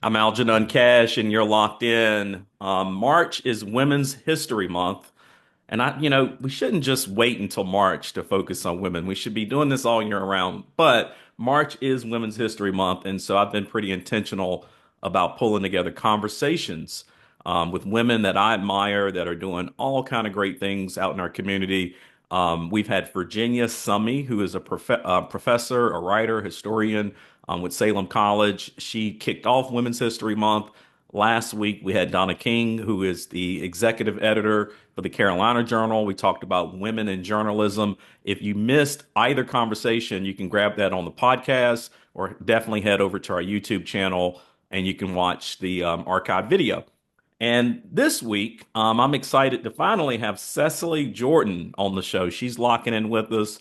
I'm Algenon Cash, and you're locked in. March is Women's History Month, and we shouldn't just wait until March to focus on women. We should be doing this all year round. But March is Women's History Month, and so I've been pretty intentional about pulling together conversations with women that I admire that are doing all kind of great things out in our community. We've had Virginia Summy, who is a professor, a writer, historian with Salem College. She kicked off Women's History Month. Last week, we had Donna King, who is the executive editor for the Carolina Journal. We talked about women in journalism. If you missed either conversation, you can grab that on the podcast or definitely head over to our YouTube channel and you can watch the archive video. And this week, I'm excited to finally have Cecile Jordan on the show. She's locking in with us.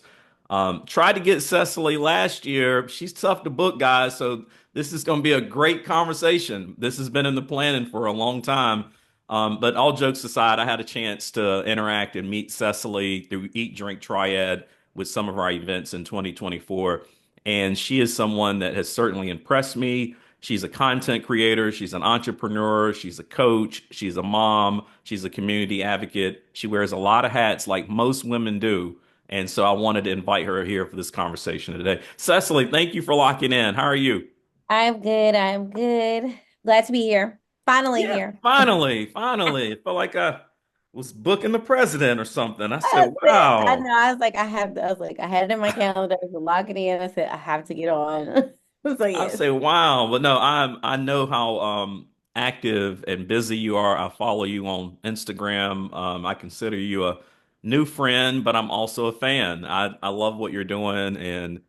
Tried to get Cecily last year. She's tough to book, guys. So this is going to be a great conversation. This has been in the planning for a long time. But all jokes aside, I had a chance to interact and meet Cecily through Eat, Drink, Triad with some of our events in 2024. And she is someone that has certainly impressed me. She's a content creator. She's an entrepreneur. She's a coach. She's a mom. She's a community advocate. She wears a lot of hats like most women do. And so I wanted to invite her here for this conversation today. Cecily, thank you for locking in. How are you? I'm good. I'm good. Glad to be here. Finally Yeah, here. finally. I felt like I was booking the president or something. I said, I wow. know. I had it in my calendar to lock it in. I said, I have to get on. So I yes. say, wow. But no, I know how active and busy you are. I follow you on Instagram. I consider you a new friend, but I'm also a fan. I love what you're doing and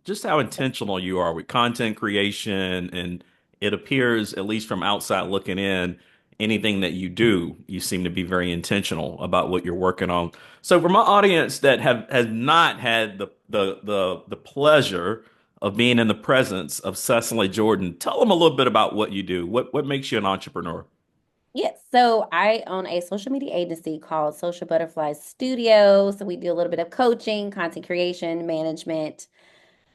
just how intentional you are with content creation. And it appears, at least from outside looking in, anything that you do, you seem to be very intentional about what you're working on. So for my audience that have has not had the pleasure of being in the presence of Cecily Jordan. Tell them a little bit about what you do. What makes you an entrepreneur? Yes. So I own a social media agency called Social Butterfly Studio. So we do a little bit of coaching, content creation, management,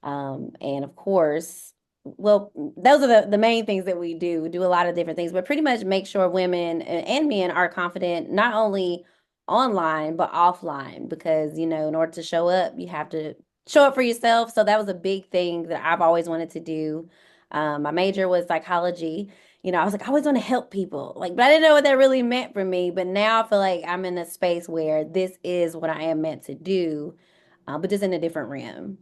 and of course, well, those are the main things that we do. We do a lot of different things, but pretty much make sure women and men are confident not only online but offline because, in order to show up, you have to show up for yourself. So that was a big thing that I've always wanted to do. My major was psychology. I was like, I always want to help people. Like, but I didn't know what that really meant for me. But now I feel like I'm in a space where this is what I am meant to do, but just in a different realm.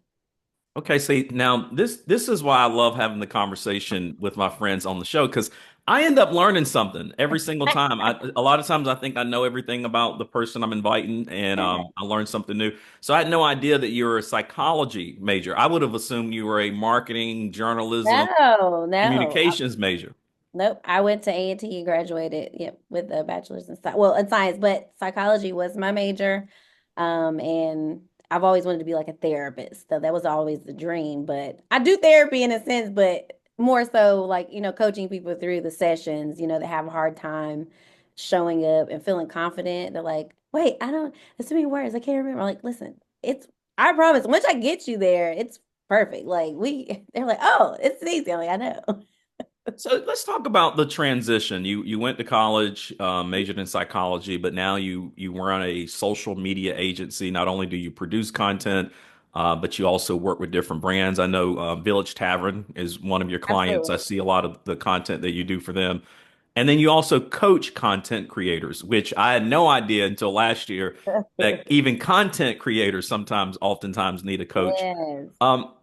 Okay, see now this is why I love having the conversation with my friends on the show because I end up learning something every single time. A lot of times I think I know everything about the person I'm inviting, and I learn something new. So I had no idea that you were a psychology major. I would have assumed you were a marketing, journalism, No, no. communications major. Nope. I went to A&T and graduated, yep, with a bachelor's in well, in science, but psychology was my major. And I've always wanted to be like a therapist. So that was always the dream. But I do therapy in a sense, but more so like, coaching people through the sessions, that have a hard time showing up and feeling confident. They're like, wait, there's too many words. I can't remember. I'm like, listen, I promise, once I get you there, it's perfect. Like they're like, oh, it's easy. I'm like, I know. So let's talk about the transition. You went to college, majored in psychology, but now you run a social media agency. Not only do you produce content, but you also work with different brands. I know Village Tavern is one of your clients. I Absolutely. see a lot of the content that you do for them. And then you also coach content creators, which I had no idea until last year that even content creators sometimes, oftentimes need a coach. Yes.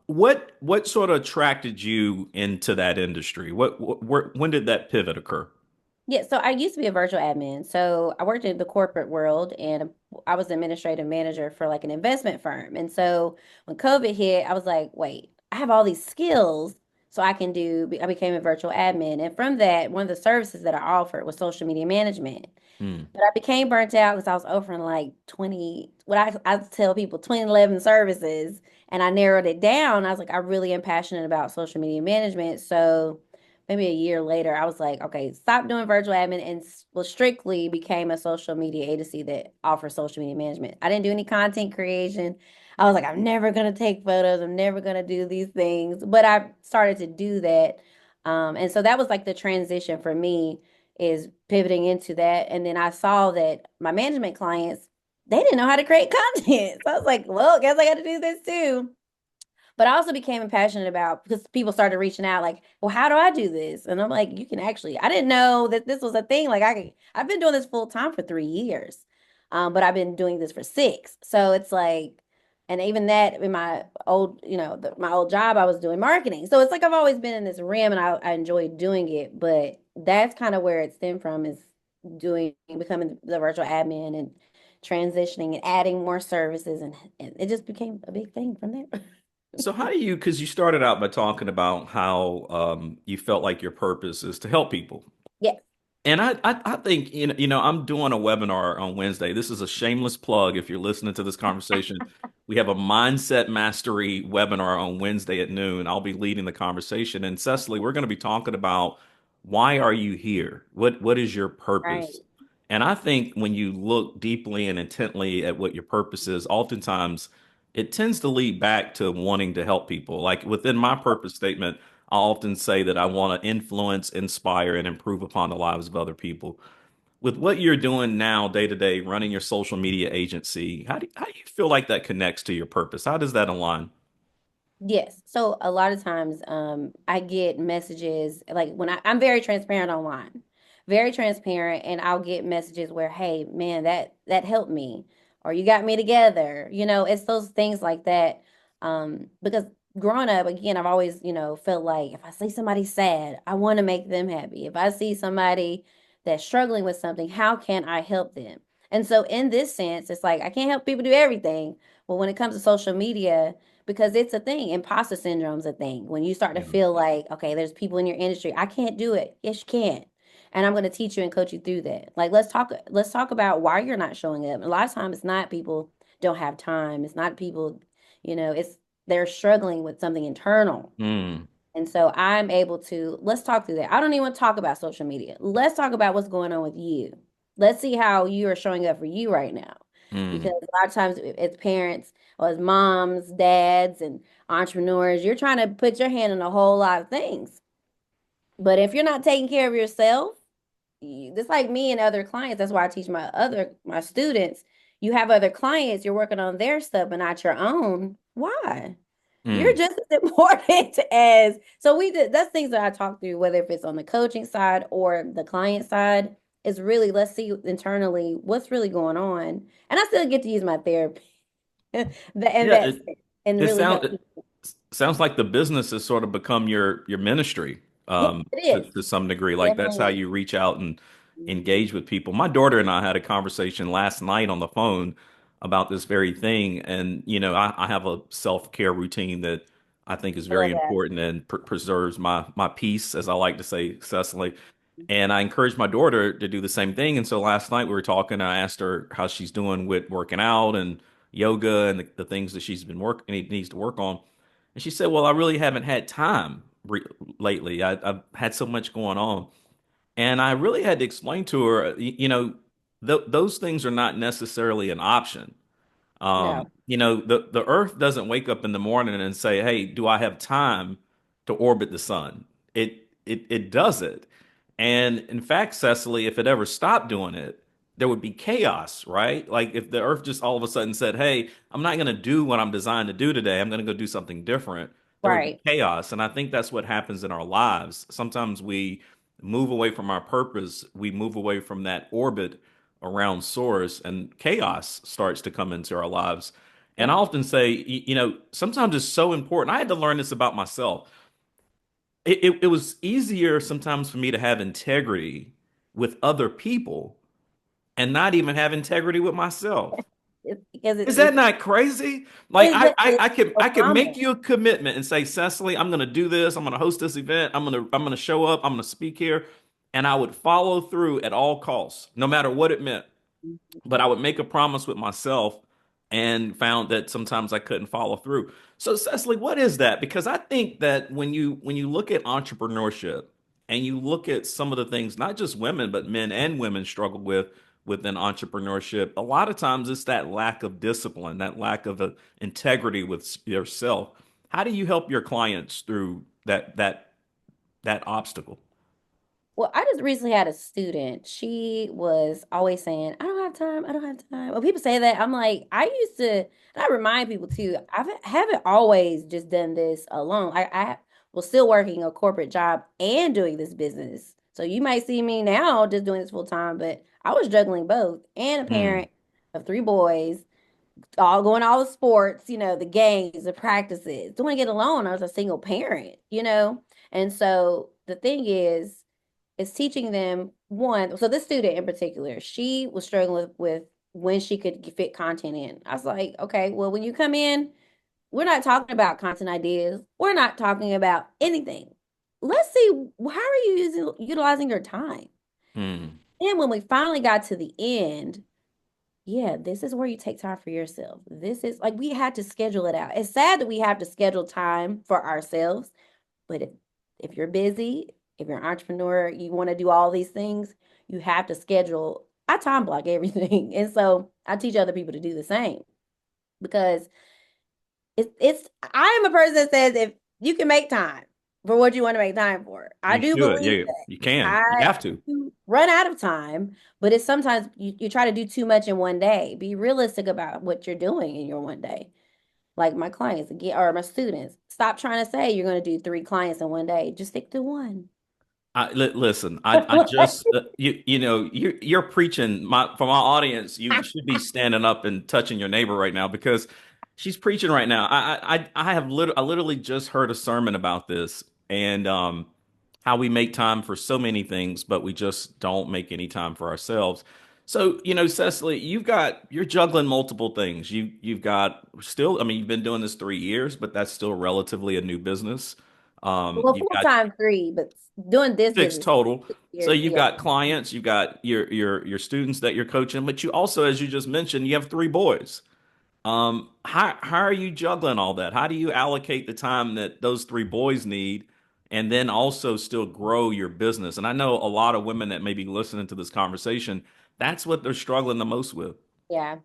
What sort of attracted you into that industry? When did that pivot occur? Yeah, so I used to be a virtual admin. So I worked in the corporate world and I was the administrative manager for like an investment firm. And so when COVID hit, I was like, wait, I have all these skills so I became a virtual admin. And from that, one of the services that I offered was social media management. Hmm. But I became burnt out because I was offering like 20, I tell people 2011 services, and I narrowed it down. I was like, I really am passionate about social media management. So maybe a year later, I was like, okay, stop doing virtual admin and well, strictly became a social media agency that offers social media management. I didn't do any content creation. I was like, I'm never going to take photos. I'm never going to do these things. But I started to do that. And so that was like the transition for me is pivoting into that. And then I saw that my management clients, they didn't know how to create content. So I was like, well, guess I got to do this too. But I also became passionate about because people started reaching out like, well, how do I do this? And I'm like, you can actually, I didn't know that this was a thing. Like I've been doing this full time for 3 years. But I've been doing this for 6. So it's like, and even that in my old, my old job, I was doing marketing. So it's like I've always been in this rim and I enjoy doing it. But that's kind of where it stemmed from is becoming the virtual admin and transitioning and adding more services. And it just became a big thing from there. So how do you, because you started out by talking about how you felt like your purpose is to help people. Yes. And I think, I'm doing a webinar on Wednesday. This is a shameless plug. If you're listening to this conversation, we have a mindset mastery webinar on Wednesday at noon. I'll be leading the conversation. And Cecily, we're going to be talking about why are you here? What is your Right. purpose? And I think when you look deeply and intently at what your purpose is, oftentimes it tends to lead back to wanting to help people. Like within my purpose statement, I often say that I want to influence, inspire, and improve upon the lives of other people. With what you're doing now, day to day, running your social media agency, how do you feel like that connects to your purpose? How does that align? Yes. So a lot of times I get messages like when I'm very transparent online. Very transparent and I'll get messages where, hey, man, that helped me or you got me together. It's those things like that. Because growing up, again, I've always, felt like if I see somebody sad, I want to make them happy. If I see somebody that's struggling with something, how can I help them? And so in this sense, it's like I can't help people do everything. But when it comes to social media, because it's a thing. Imposter syndrome's a thing. When you start to Yeah. feel like, okay, there's people in your industry, I can't do it. Yes, you can. And I'm going to teach you and coach you through that. Like let's talk about why you're not showing up. A lot of times it's not people don't have time. It's not people, it's they're struggling with something internal. Mm, And so I'm able to, let's talk through that. I don't even talk about social media. Let's talk about what's going on with you. Let's see how you are showing up for you right now. Because mm. a lot of times as parents or as moms, dads, and entrepreneurs, you're trying to put your hand in a whole lot of things. But if you're not taking care of yourself, just like me and other clients, that's why I teach my students. You have other clients, you're working on their stuff, but not your own. Why? You're Mm. just as important as so we did that's things that I talk through, whether if it's on the coaching side or the client side, is really let's see internally what's really going on. And I still get to use my therapy and Yeah, that's it, and it really help sounds people. sounds like the business has sort of become your ministry Yes, it is. to some degree. It Like that's how definitely you reach out and is. engage with people. My daughter and I had a conversation last night on the phone about this very thing, and I have a self-care routine that I think is I very love that. important and preserves my peace, as I like to say, Cecily. And I encouraged my daughter to do the same thing. And so last night we were talking. I asked her how she's doing with working out and yoga and the things that she's been working needs to work on. And she said, "Well, I really haven't had time lately. I've had so much going on." And I really had to explain to her, those things are not necessarily an option. No, The Earth doesn't wake up in the morning and say, "Hey, do I have time to orbit the sun?" It doesn't. And in fact, Cecily, if it ever stopped doing it, there would be chaos, right? Like if the Earth just all of a sudden said, "Hey, I'm not going to do what I'm designed to do today. I'm going to go do something different." There would be right. chaos. And I think that's what happens in our lives. Sometimes we move away from our purpose. We move away from that orbit around source, and chaos starts to come into our lives. And I Yep. often say, sometimes it's so important. I had to learn this about myself. It was easier sometimes for me to have integrity with other people and not even have integrity with myself. It's because Is that not crazy? Like I can overwhelming. make you a commitment and say, Cecily, I'm gonna do this, I'm gonna host this event, I'm gonna show up, I'm gonna speak here, and I would follow through at all costs, no matter what it meant. But I would make a promise with myself and found that sometimes I couldn't follow through. So Cecily, what is that? Because I think that when you look at entrepreneurship and you look at some of the things not just women but men and women struggle with within entrepreneurship, a lot of times it's that lack of discipline, that lack of integrity with yourself. How do you help your clients through that that obstacle? Well, I just recently had a student. She was always saying, I don't have time. I don't have time. When people say that, I'm like, I used to, and I remind people too, haven't always just done this alone. I was still working a corporate job and doing this business. So you might see me now just doing this full time, but I was juggling both and a Mm, parent of three boys, all going to all the sports, the games, the practices. Don't want to get alone. I was a single parent. And so the thing is teaching them one. So this student in particular, she was struggling with when she could fit content in. I was like, okay, well, when you come in, we're not talking about content ideas. We're not talking about anything. Let's see, how are you utilizing your time? mm. And when we finally got to the end, yeah, this is where you take time for yourself. This is like we had to schedule it out. It's sad that we have to schedule time for ourselves, but if you're busy, if you're an entrepreneur, you want to do all these things, you have to schedule. I time block everything. And so I teach other people to do the same because it's I am a person that says if you can make time for what you want to make time for. I You do should. believe Yeah, that. you can. I You have to. run out of time, but it's sometimes you try to do too much in one day. Be realistic about what you're doing in your one day. Like my clients again, or my students, stop trying to say you're going to do three clients in one day. Just stick to one. Listen, I just you're preaching for my audience. You should be standing up and touching your neighbor right now because she's preaching right now. I literally just heard a sermon about this and how we make time for so many things, but we just don't make any time for ourselves. So, Cecily, you're juggling multiple things. You've got still, I mean, you've been doing this 3 years, but that's still relatively a new business. Well, You've full got time three, but doing this six business total. So 6 years. you've Yeah, got clients, you've got your students that you're coaching, but you also, as you just mentioned, you have three boys. How are you juggling all that? How do you allocate the time that those three boys need, and then also still grow your business? And I know a lot of women that may be listening to this conversation, that's what they're struggling the most with. yeah.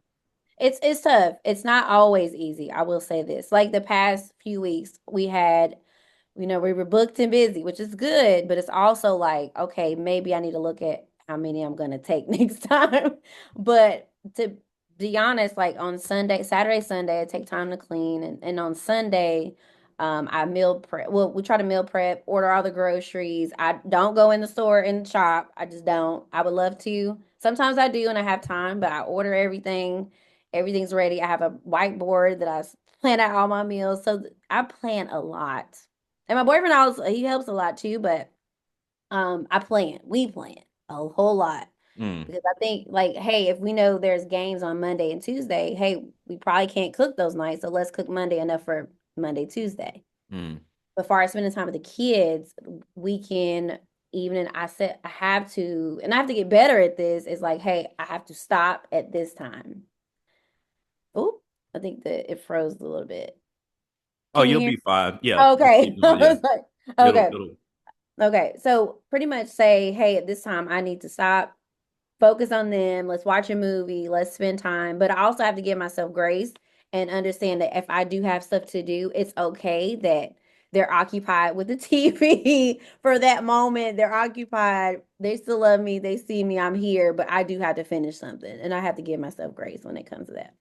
It's tough. It's not always easy. I will say this. Like the past few weeks, we were booked and busy, which is good, but it's also like, okay, maybe I need to look at how many I'm gonna take next time. But to be honest, like on Sunday, Saturday, Sunday, I take time to clean, and on Sunday, I meal prep. Well, we try to meal prep, order all the groceries. I don't go in the store and shop. I just don't. I would love to. Sometimes I do, and I have time, but I order everything. Everything's ready. I have a whiteboard that plan out all my meals. So I plan a lot. And my boyfriend also he helps a lot too, but we plan a whole lot Mm, because I think like, hey, if we know there's games on Monday and Tuesday, hey, we probably can't cook those nights, so let's cook Monday enough for Monday, Tuesday. mm. But far as spending time with the kids, weekend, evening, I said I have to, and I have to get better at this. It's like, hey, I have to stop at this time. Oh, I think that it froze a little bit. Oh, Can you you'll hear? be fine. Yeah, just Okay. keep I going. Yeah, was like, it'll okay. it'll. Okay. So pretty much say, hey, at this time I need to stop, focus on them. Let's watch a movie. Let's spend time. But I also have to give myself grace and understand that if I do have stuff to do, it's okay that they're occupied with the TV for that moment. They're occupied. They still love me. They see me. I'm here, but I do have to finish something. And I have to give myself grace when it comes to that.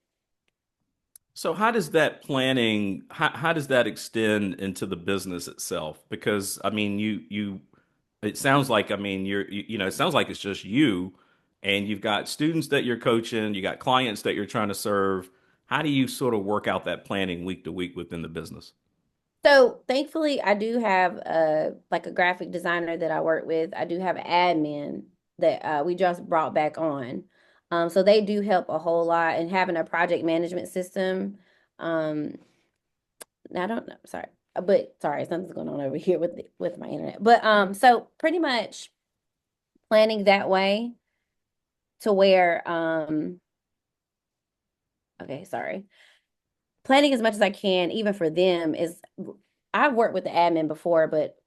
So how does that planning, how does that extend into the business itself? Because I mean, it sounds like, I mean, it sounds like it's just you and you've got students that you're coaching, you got clients that you're trying to serve. How do you sort of work out that planning week to week within the business? So thankfully, I do have like a graphic designer that I work with. I do have an admin that we just brought back on. So they do help a whole lot and having a project management system. Um, I don't know, sorry, but sorry, something's going on over here with my internet. But so pretty much planning that way to where okay, sorry, planning as much as I can, even for them, is I've worked with the admin before, but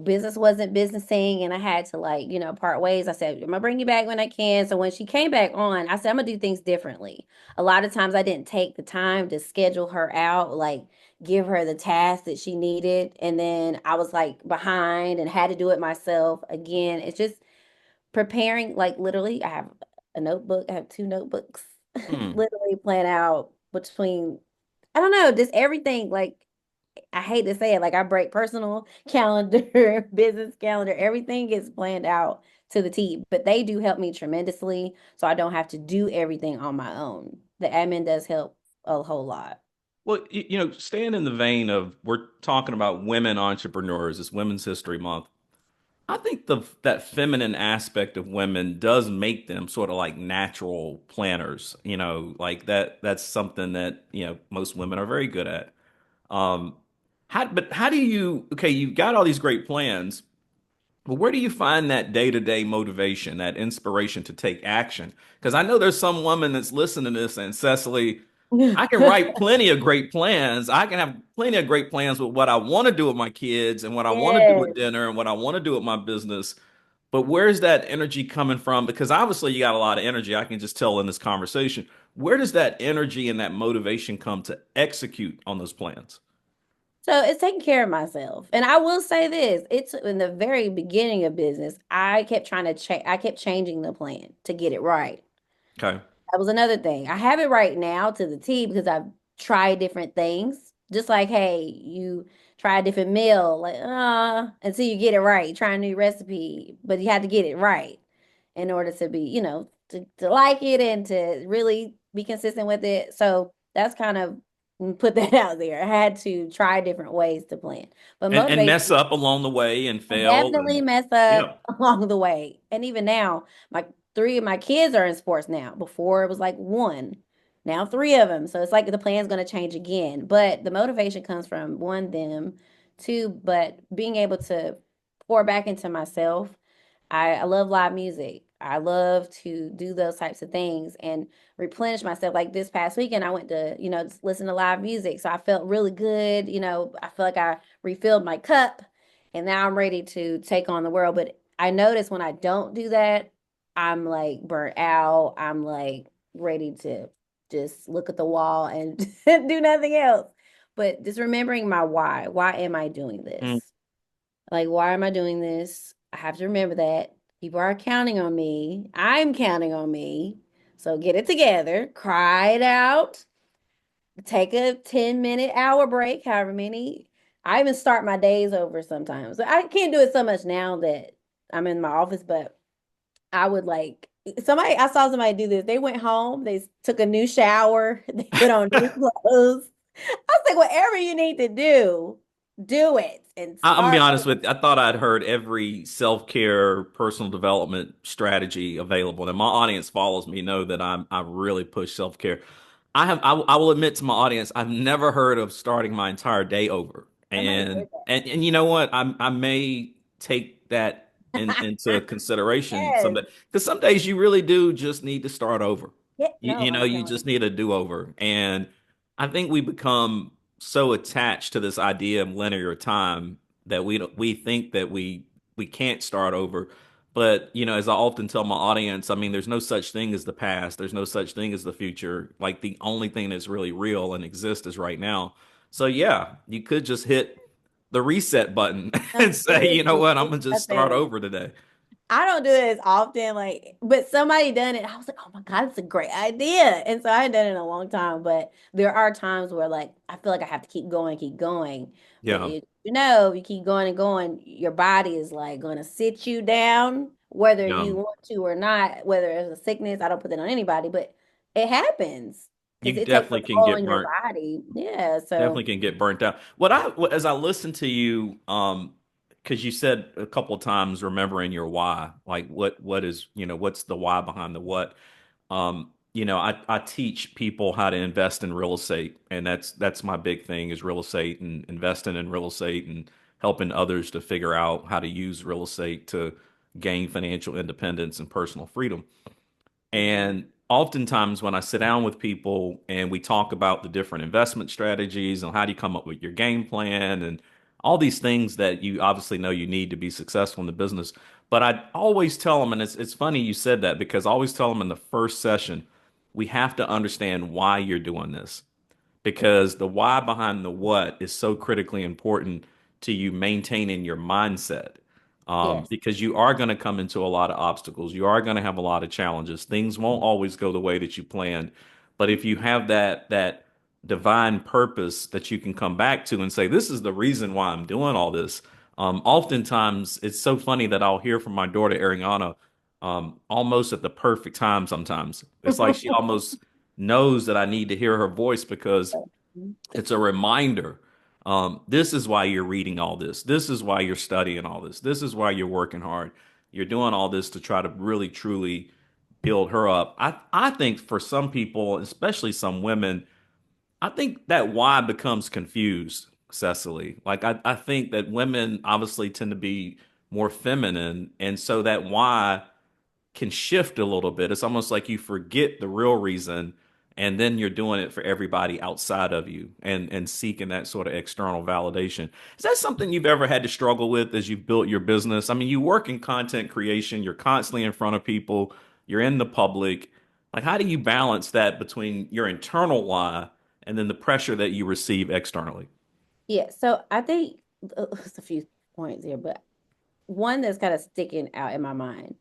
business wasn't businessing and I had to like, part ways. I said, I'm gonna bring you back when I can. So when she came back on, I said, I'm gonna do things differently. A lot of times I didn't take the time to schedule her out, like give her the task that she needed. And then I was like behind and had to do it myself. Again, it's just preparing, like literally, I have a notebook, I have two notebooks, Hmm. literally plan out between, I don't know, just everything. Like, I hate to say it, like I break personal calendar, business calendar, everything gets planned out to the T, but they do help me tremendously. So I don't have to do everything on my own. The admin does help a whole lot. Well, staying in the vein of we're talking about women entrepreneurs, it's Women's History Month. I think that feminine aspect of women does make them sort of like natural planners. Like that's something that, most women are very good at. Um, how do you, okay, you've got all these great plans, but where do you find that day-to-day motivation, that inspiration to take action? Because I know there's some woman that's listening to this and Cecily, I can write plenty of great plans. I can have plenty of great plans with what I want to do with my kids and what I want to do with Yes. dinner and what I want to do with my business. But where's that energy coming from? Because obviously you got a lot of energy. I can just tell in this conversation. Where does that energy and that motivation come to execute on those plans? So it's taking care of myself. And I will say this, it's in the very beginning of business, I kept trying to change, I kept changing the plan to get it right. Okay. That was another thing. I have it right now to the T because I've tried different things. Just like, hey, you try a different meal, like, until you get it right. You try a new recipe, but you have to get it right in order to be, to like it and to really be consistent with it. So that's kind of put that out there. I had to try different ways to plan. But And motivation, mess up along the way and I fail definitely and mess up yeah. along the way. And even now, my three of my kids are in sports now. Before it was like one, now three of them. So it's like the plan's going to change again. But the motivation comes from one, them, two, but being able to pour back into myself. I love live music. I love to do those types of things and replenish myself. Like this past weekend, I went to, just listen to live music. So I felt really good. I feel like I refilled my cup and now I'm ready to take on the world. But I notice when I don't do that, I'm like burnt out. I'm like ready to just look at the wall and do nothing else. But just remembering my why. Why am I doing Mm. this? Like, why am I doing this? I have to remember that. People are counting on me. I'm counting on me. So get it together, cry it out, take a 10-minute hour break, however many. I even start my days over sometimes. I can't do it so much now that I'm in my office, but I would like I saw somebody do this. They went home, they took a new shower, they put on new clothes. I was like, whatever you need to do it and I'm gonna be start honest with you. I thought I'd heard every self-care, personal development strategy available. And my audience follows me know that I really push self-care. I will admit to my audience, I've never heard of starting my entire day over. I never And did and and you know what? I may take that into that. consideration Yes. someday. Because some days you really do just need to start over. Yeah, You, no, you know, I'm you telling just need a do-over. And I think we become so attached to this idea of linear time that we think that we can't start over. But as I often tell my audience, I mean, there's no such thing as the past. There's no such thing as the future. Like the only thing that's really real and exists is right now. So yeah, you could just hit the reset button you. and say, you know Seriously, what, I'm it's gonna just start nothing. over today. I don't do it as often, like, but somebody done it. I was like, oh my God, it's a great idea. And so I hadn't done it in a long time, but there are times where like I feel like I have to keep going, keep going. But Yeah, if you keep going and going, your body is like gonna sit you down, whether yeah. you want to or not, whether it's a sickness, I don't put that on anybody, but it happens because You it takes a definitely can toll get on your burnt. body. Yeah. Definitely So can get burnt out. As I listen to you, because you said a couple of times remembering your why, like what is, what's the why behind the what? I teach people how to invest in real estate, and that's my big thing is real estate and investing in real estate and helping others to figure out how to use real estate to gain financial independence and personal freedom. mhm. And oftentimes, when I sit down with people and we talk about the different investment strategies and how do you come up with your game plan, and all these things that you obviously know you need to be successful in the business. But I always tell them, and it's funny you said that because I always tell them in the first session, we have to understand why you're doing this because the why behind the what is so critically important to you maintaining your mindset. Yes. Because you are going to come into a lot of obstacles. You are going to have a lot of challenges. Things won't always go the way that you planned. But if you have that divine purpose that you can come back to and say, this is the reason why I'm doing all this. Oftentimes, it's so funny that I'll hear from my daughter, Ariana, almost at the perfect time sometimes. It's like she almost knows that I need to hear her voice because it's a reminder. This is why you're reading all this. This is why you're studying all this. This is why you're working hard. You're doing all this to try to really, truly build her up. I think for some people, especially some women, I think that why becomes confused, Cecily. Like I think that women obviously tend to be more feminine, and so that why can shift a little bit. It's almost like you forget the real reason and then you're doing it for everybody outside of you and seeking that sort of external validation. Is that something you've ever had to struggle with as you've built your business? I mean, you work in content creation, you're constantly in front of people, you're in the public. Like, how do you balance that between your internal why and then the pressure that you receive externally? Yeah, so I think it's a few points here, but one that's kind of sticking out in my mind.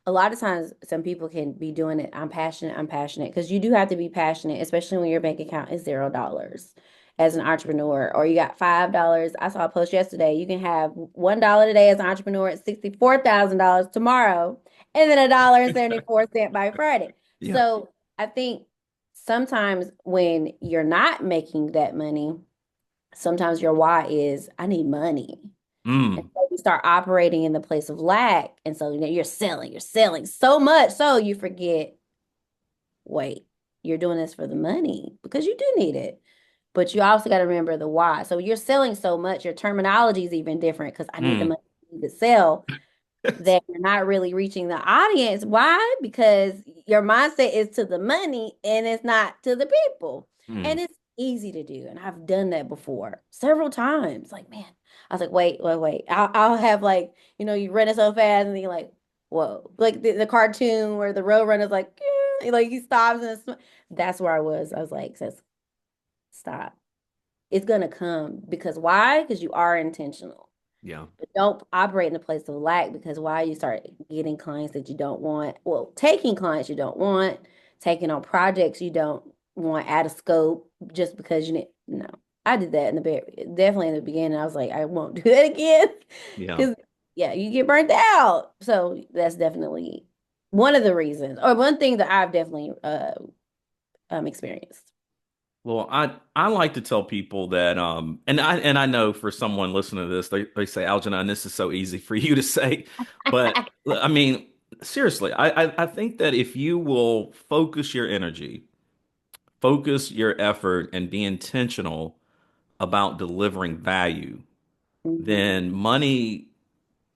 A lot of times, some people can be doing it. I'm passionate, because you do have to be passionate, especially when your bank account is $0 as an entrepreneur, or you got $5. I saw a post yesterday. You can have $1 today as an entrepreneur at $64,000 tomorrow, and then $1.74 by Friday. Yeah. So I think sometimes when you're not making that money, sometimes your why is I need money. And Mm, so you start operating in the place of lack. And so you're selling so much. So you forget, wait, you're doing this for the money because you do need it. But you also got to remember the why. So you're selling so much, your terminology is even different because I need the mm. money to sell, that you're not really reaching the audience. Why? Because your mindset is to the money and it's not to the people. And Mm. it's easy to do. And I've done that before several times. Like, man, I was like, wait. I'll have like, you run it so fast and you're like, whoa. Like the cartoon where the road runner's like he stops and that's where I was. I was like, says, stop. It's gonna come because why? Because you are intentional. Yeah. But don't operate in a place of lack, because why you start getting clients that you don't want, well, taking clients you don't want, taking on projects you don't want out of scope just because you need, no. I did that in the definitely in the beginning. I was like, I won't do that again. Yeah. Because yeah, you get burnt out. So that's definitely one of the reasons, or one thing that I've definitely experienced. Well, I like to tell people that and I know for someone listening to this, they say, Algenon, this is so easy for you to say. But I mean, seriously, I think that if you will focus your energy, focus your effort, and be intentional about delivering value, Mhm. then money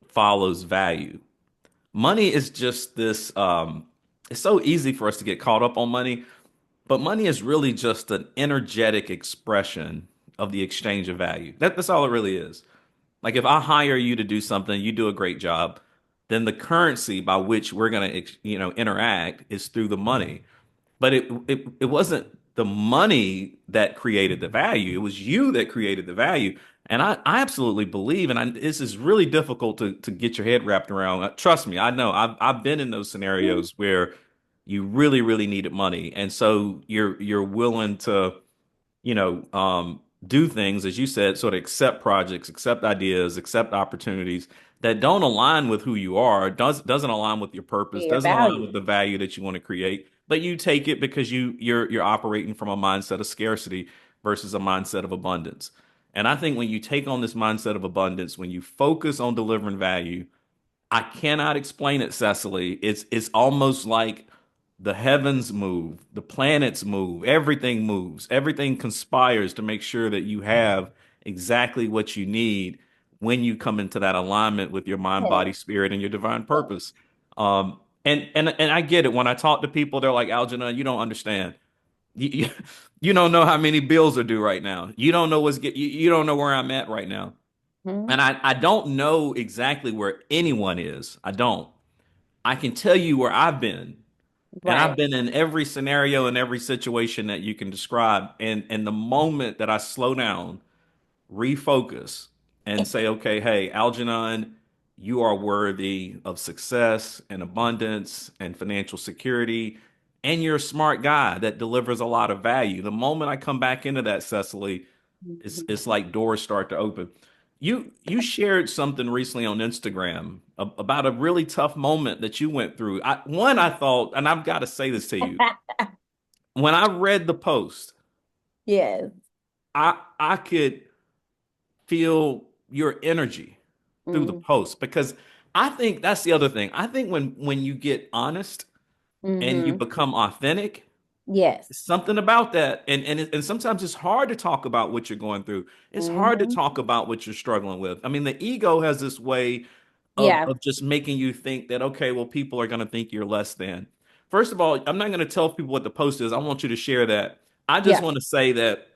follows value. Money is just this it's so easy for us to get caught up on money. But money is really just an energetic expression of the exchange of value. That's all it really is. Like if I hire you to do something, you do a great job, then the currency by which we're going to, interact is through the money. But it wasn't the money that created the value. It was you that created the value. And I absolutely believe, and this is really difficult to get your head wrapped around. Trust me, I know. I've been in those scenarios where you really, really needed money, and so you're willing to do things, as you said, sort of accept projects, accept ideas, accept opportunities that don't align with who you are, doesn't align with your purpose, Your doesn't align value. with the value that you want to create, but you take it because you're operating from a mindset of scarcity versus a mindset of abundance. And I think when you take on this mindset of abundance, when you focus on delivering value, I cannot explain it, Cecily. It's almost like the heavens move, the planets move, everything moves, everything conspires to make sure that you have exactly what you need when you come into that alignment with your mind, body, spirit, and your divine purpose. And I get it. When I talk to people, they're like, Algernon, you don't understand. You, you don't know how many bills are due right now. You don't know you don't know where I'm at right now. Mhm. And I don't know exactly where anyone is. I don't. I can tell you where I've been. And I've Right. been in every scenario and every situation that you can describe. And the moment that I slow down, refocus, and say, okay, hey, Algenon, you are worthy of success and abundance and financial security. And you're a smart guy that delivers a lot of value. The moment I come back into that, Cecily, Mhm. it's like doors start to open. You shared something recently on Instagram about a really tough moment that you went through. I thought, and I've got to say this to you, when I read the post, Yes. I could feel your energy through the Mm-hmm. post because I think that's the other thing. I think when you get honest and you Mm-hmm. become authentic, Yes. something about that, and sometimes it's hard to talk about what you're going through. It's hard to Mm-hmm. talk about what you're struggling with. I mean, the ego has this way Yeah. of just making you think that, okay, well, people are going to think you're less than. First of all, I'm not going to tell people what the post is. I want you to share that. I just Yeah. want to say that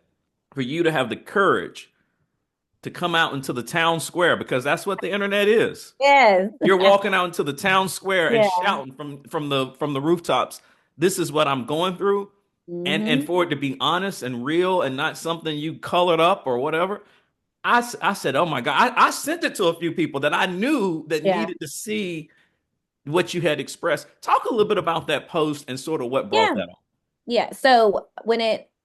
for you to have the courage to come out into the town square, because that's what the internet is. Yes. You're walking out into the town square and Yeah. shouting from the rooftops, "This is what I'm going through," and Mm-hmm. for it to be honest and real and not something you colored up or whatever. I said, "Oh my God!" I sent it to a few people that I knew that Yeah. needed to see what you had expressed. Talk a little bit about that post and sort of what brought Yeah. that on. Yeah. So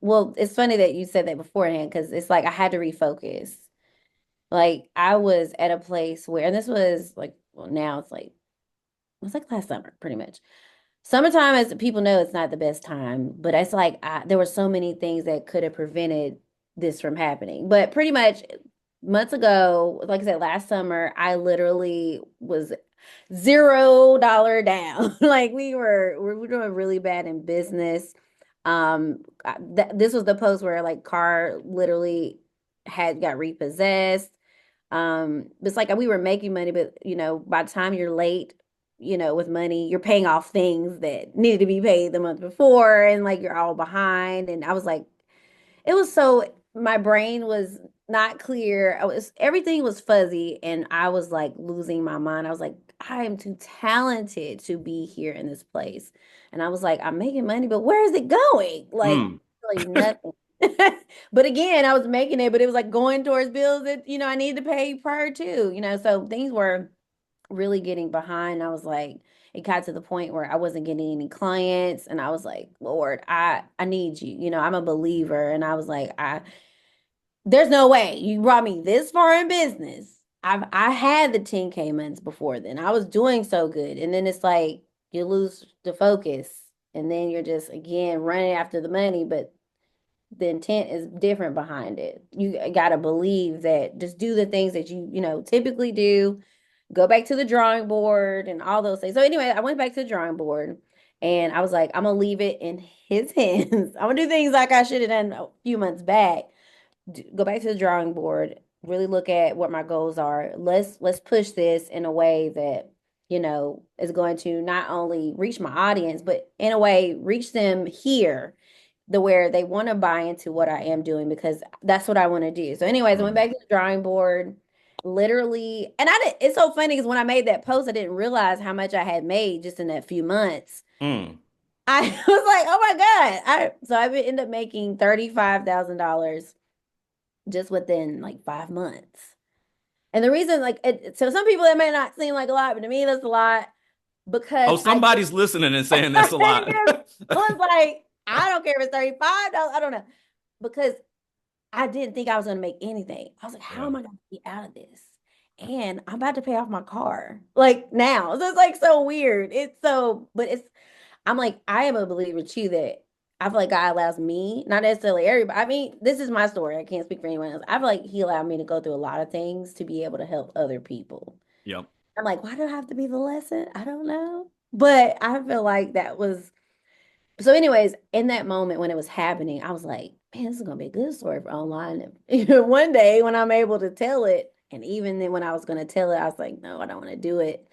well, it's funny that you said that beforehand because it's like I had to refocus. Like I was at a place where, and this was like, well, now it's like last summer, pretty much. Summertime, as people know, it's not the best time, but it's like there were so many things that could have prevented this from happening. But pretty much months ago, like I said, last summer, I literally was $0 down. Like we were doing really bad in business. This was the post where like car literally had got repossessed. It's like we were making money, but by the time you're late, with money, you're paying off things that needed to be paid the month before, and like you're all behind. And I was like, it was so my brain was not clear. Everything was fuzzy, and I was like losing my mind. I was like, I am too talented to be here in this place. And I was like, I'm making money, but where is it going? Like Mm, really nothing. But again, I was making it, but it was like going towards bills that, I needed to pay prior to, so things were really getting behind. I was like, it got to the point where I wasn't getting any clients, and I was like, Lord, I need you. I'm a believer, and I was like, there's no way you brought me this far in business. I had the 10K months before then. I was doing so good, and then it's like you lose the focus, and then you're just again running after the money, but the intent is different behind it. You got to believe that just do the things that you typically do, go back to the drawing board and all those things. So anyway, I went back to the drawing board and I was like, I'm gonna leave it in his hands. I'm gonna do things like I should have done a few months back. Go back to the drawing board, really look at what my goals are. Let's push this in a way that is going to not only reach my audience, but in a way reach them here where they want to buy into what I am doing because that's what I want to do. So, anyways, I went mm, back to the drawing board, literally, and I did. It's so funny because when I made that post, I didn't realize how much I had made just in that few months. mm. I was like, oh my God. I ended up making $35,000 just within like 5 months. And the reason, like, so some people it may not seem like a lot, but to me that's a lot because Oh, somebody's listening and saying that's a lot. I was like, I don't care if it's $35. I don't know because I didn't think I was going to make anything. I was like, how Yeah. am I going to get out of this? And I'm about to pay off my car like now. So it's like so weird. I'm like, I am a believer too that I feel like God allows me, not necessarily everybody. I mean, this is my story. I can't speak for anyone else. I feel like He allowed me to go through a lot of things to be able to help other people. Yep. I'm like, why do I have to be the lesson? I don't know. But I feel like that was so, anyways, in that moment when it was happening, I was like, man, this is gonna be a good story for online. And one day when I'm able to tell it, and even then when I was gonna tell it, I was like, no, I don't want to do it.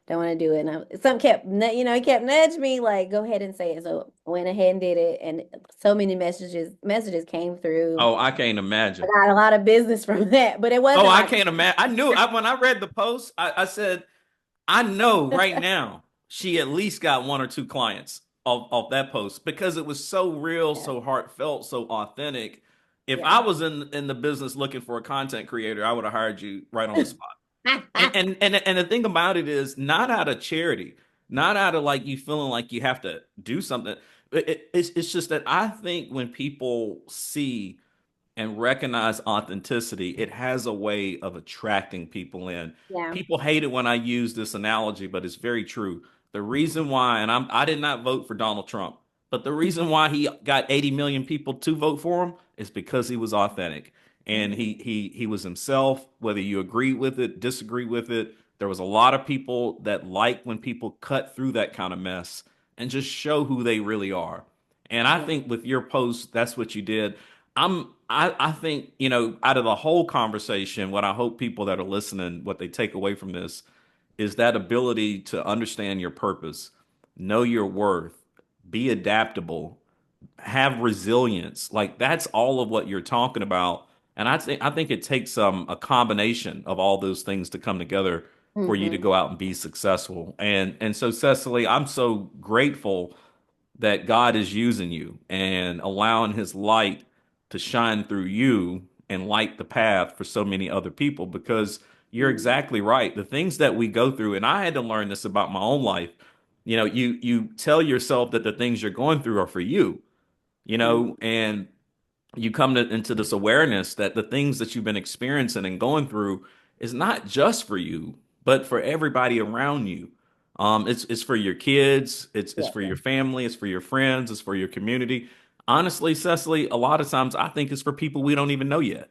don't want to do it. And some kept, he kept nudging me like, go ahead and say it. So I went ahead and did it, and so many messages came through. Oh, I can't I imagine. got a lot of business from that, but it Oh, wasn't I like, can't imagine. When I read the post, I said, I know right now she at least got one or two clients off that post because it was so real, yeah, so heartfelt, so authentic. If yeah. I was in the business looking for a content creator, I would have hired you right on the spot. And the thing about it is not out of charity, not out of like you feeling like you have to do something. It's just that I think when people see and recognize authenticity, it has a way of attracting people in. Yeah. People hate it when I use this analogy, but it's very true. The reason why, and I did not vote for Donald Trump, but the reason why he got 80 million people to vote for him is because he was authentic and Mhm. he was himself, whether you agree with it, disagree with it. There was a lot of people that like when people cut through that kind of mess and just show who they really are. And I Yeah. think with your post, that's what you did. I think, out of the whole conversation, what I hope people that are listening, what they take away from this is that ability to understand your purpose, know your worth, be adaptable, have resilience. Like that's all of what you're talking about. And I think it takes a combination of all those things to come together for you to Hmm. go out and be successful. And so Cecily, I'm so grateful that God is using you and allowing his light to shine through you and light the path for so many other people because you're Hmm. exactly right. The things that we go through, and I had to learn this about my own life. You tell yourself that the things you're going through are for you, Hmm. and you come into this awareness that the things that you've been experiencing and going through is not just for you, but for everybody around you. It's for your kids, it's Yeah. for your family, it's for your friends, it's for your community. Honestly, Cecily, a lot of times I think it's for people we don't even know yet,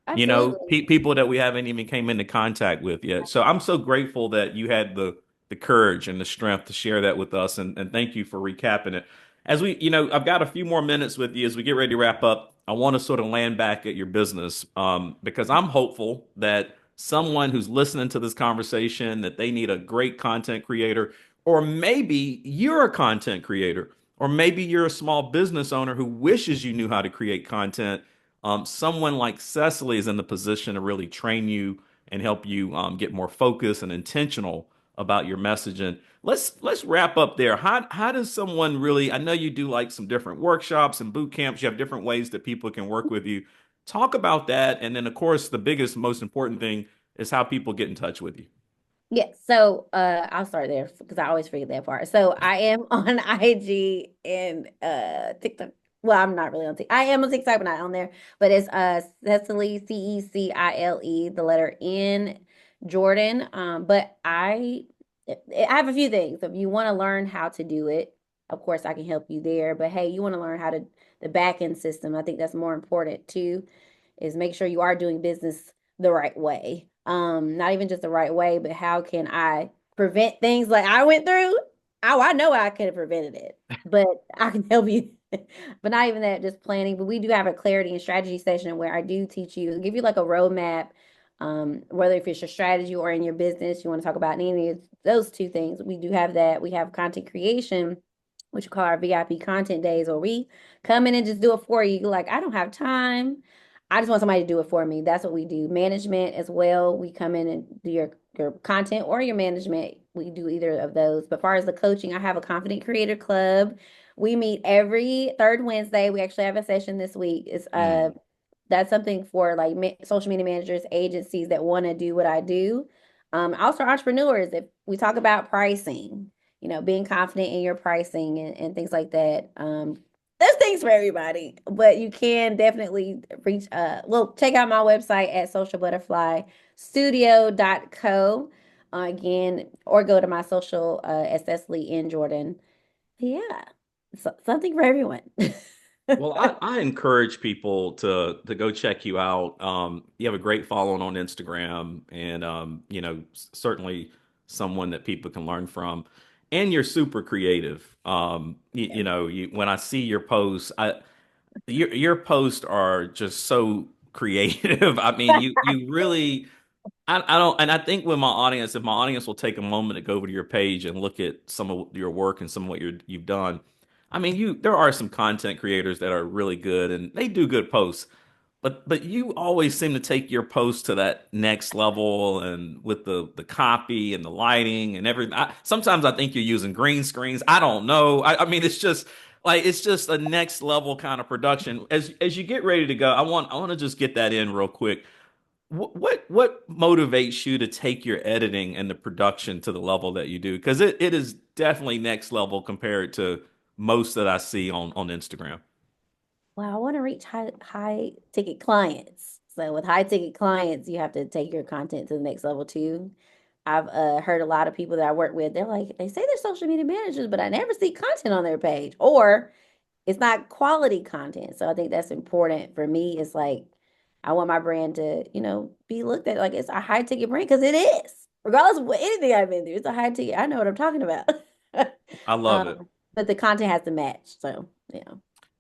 Absolutely. people that we haven't even came into contact with yet. So I'm so grateful that you had the courage and the strength to share that with us, and thank you for recapping it. As we, I've got a few more minutes with you as we get ready to wrap up. I want to sort of land back at your business, because I'm hopeful that someone who's listening to this conversation that they need a great content creator, or maybe you're a content creator, or maybe you're a small business owner who wishes you knew how to create content. Someone like Cecily is in the position to really train you and help you get more focused and intentional about your messaging. Let's wrap up there. How does someone really? I know you do like some different workshops and boot camps. You have different ways that people can work with you. Talk about that, and then of course the biggest, most important thing is how people get in touch with you. Yeah, so I'll start there because I always forget that part. So I am on IG and TikTok. Well, I'm not really on TikTok. I am on TikTok, but not on there. But it's Cecily, Cecile, the letter N, Jordan. But I have a few things. If you want to learn how to do it, of course I can help you there. But hey, you want to learn how to the back end system. I think that's more important too, is make sure you are doing business the right way. Not even just the right way, but how can I prevent things like I went through? Oh, I know I could have prevented it, but I can help you. But not even that, just planning. But we do have a clarity and strategy session where I do teach you, give you like a roadmap. Whether if it's your strategy or in your business, you want to talk about any of those two things. We do have that. We have content creation, which we call our VIP content days, where we come in and just do it for you. Like, I don't have time. I just want somebody to do it for me. That's what we do. Management as well. We come in and do your content or your management. We do either of those. But as far as the coaching, I have a Confident Creator Club. We meet every third Wednesday. We actually have a session this week. It's Mm. that's something for like social media managers, agencies that want to do what I do. Also entrepreneurs. If we talk about pricing, being confident in your pricing and things like that. There's things for everybody, but you can definitely reach well, check out my website at socialbutterflystudio.co again, or go to my social at Cecily in Jordan. Yeah. Something for everyone. Well, I encourage people to go check you out. You have a great following on Instagram, and certainly someone that people can learn from. And you're super creative. When I see your posts, your posts are just so creative. I mean, you really. I don't, and I think with my audience, if my audience will take a moment to go over to your page and look at some of your work and some of what you've done, I mean, there are some content creators that are really good and they do good posts, but you always seem to take your post to that next level and with the copy and the lighting and everything. Sometimes I think you're using green screens. I don't know. I mean, it's just a next level kind of production. As you get ready to go, I want to just get that in real quick. What motivates you to take your editing and the production to the level that you do? Because it is definitely next level compared to most that I see on Instagram. Well, I want to reach high ticket clients. So with high ticket clients, you have to take your content to the next level too. I've heard a lot of people that I work with, they're like, they say they're social media managers, but I never see content on their page, or it's not quality content. So I think that's important for me. It's like I want my brand to, be looked at like it's a high ticket brand because it is, regardless of what anything I've been through. It's a high ticket. I know what I'm talking about. I love it. But the content has to match. So yeah.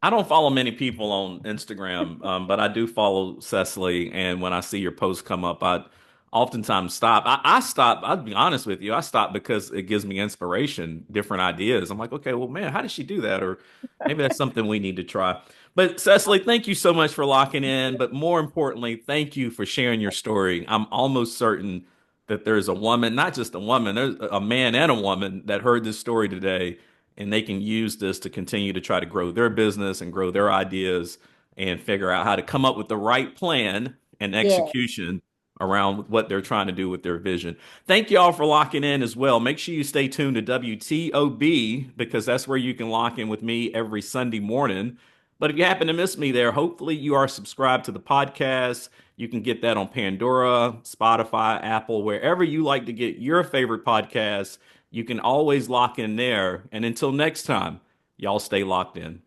I don't follow many people on Instagram, but I do follow Cecily. And when I see your posts come up, I oftentimes stop. I stop. I'll be honest with you. I stop because it gives me inspiration, different ideas. I'm like, okay, well, man, how did she do that? Or maybe that's something we need to try. But Cecily, thank you so much for locking in. But more importantly, thank you for sharing your story. I'm almost certain that there's a woman, not just a woman, there's a man and a woman that heard this story today and they can use this to continue to try to grow their business and grow their ideas and figure out how to come up with the right plan and Yeah. execution around what they're trying to do with their vision. Thank you all for locking in as well. Make sure you stay tuned to WTOB because that's where you can lock in with me every Sunday morning. But if you happen to miss me there, hopefully you are subscribed to the podcast. You can get that on Pandora, Spotify, Apple, wherever you like to get your favorite podcasts. You can always lock in there. And until next time, y'all stay locked in.